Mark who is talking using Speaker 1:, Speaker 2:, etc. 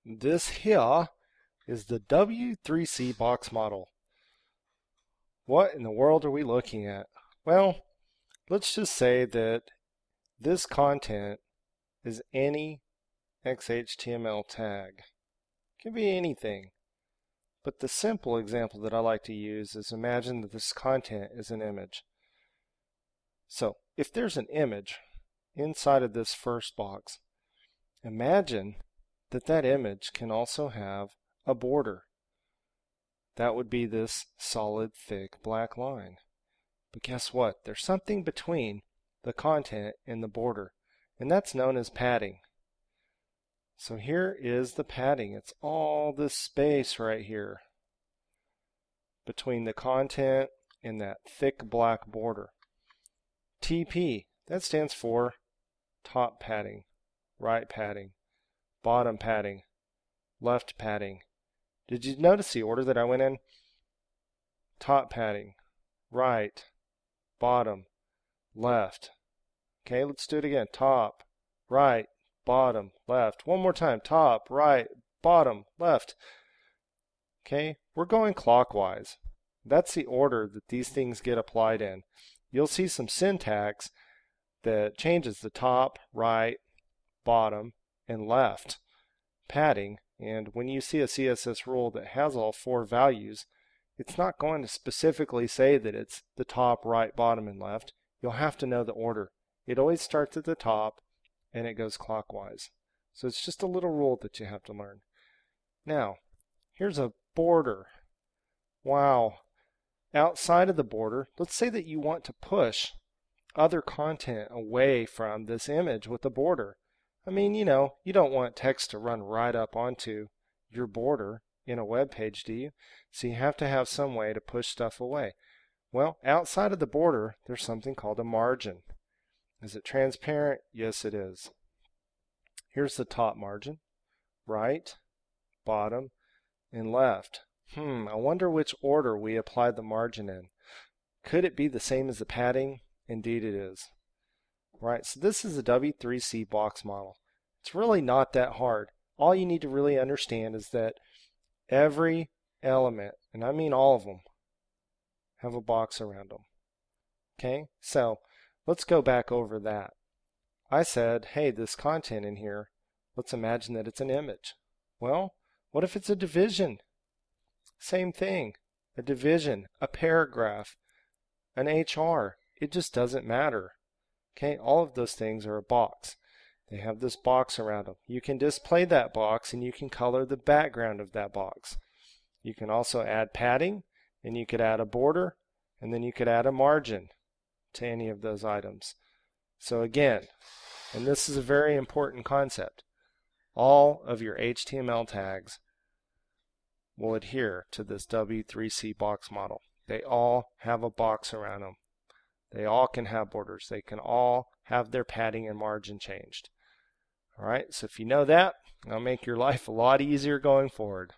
Speaker 1: This here is the W3C Box Model. What in the world are we looking at? Well, let's just say that this content is any XHTML tag. It can be anything. But the simple example that I like to use is imagine that this content is an image. So if there's an image inside of this first box, imagine that that image can also have a border. That would be this solid, thick black line. But guess what? There's something between the content and the border, and that's known as padding. So here is the padding. It's all this space right here between the content and that thick black border. TP, that stands for top padding, right padding, bottom padding, left padding. Did you notice the order that I went in? Top padding, right, bottom, left. Okay, let's do it again. Top, right, bottom, left. One more time. Top, right, bottom, left. Okay, we're going clockwise. That's the order that these things get applied in. You'll see some syntax that changes the top, right, bottom, and left padding. And when you see a CSS rule that has all four values, it's not going to specifically say that it's the top, right, bottom, and left. You'll have to know the order. It always starts at the top and it goes clockwise. So it's just a little rule that you have to learn. Now, here's a border. Wow. Outside of the border, let's say that you want to push other content away from this image with a border. I mean, you don't want text to run right up onto your border in a web page, do you? So you have to have some way to push stuff away. Well, outside of the border, there's something called a margin. Is it transparent? Yes, it is. Here's the top margin, right, bottom, and left. I wonder which order we applied the margin in. Could it be the same as the padding? Indeed it is. Right, so this is a W3C box model. It's really not that hard. All you need to really understand is that every element, and I mean all of them, have a box around them. Okay, so let's go back over that. I said, hey, this content in here, let's imagine that it's an image. Well, what if it's a division? Same thing. A division, a paragraph, an HR. It just doesn't matter. Okay, all of those things are a box. They have this box around them. You can display that box and you can color the background of that box. You can also add padding, and you could add a border, and then you could add a margin to any of those items. So again, and this is a very important concept, all of your HTML tags will adhere to this W3C box model. They all have a box around them. They all can have borders. They can all have their padding and margin changed. Alright, so if you know that, it'll make your life a lot easier going forward.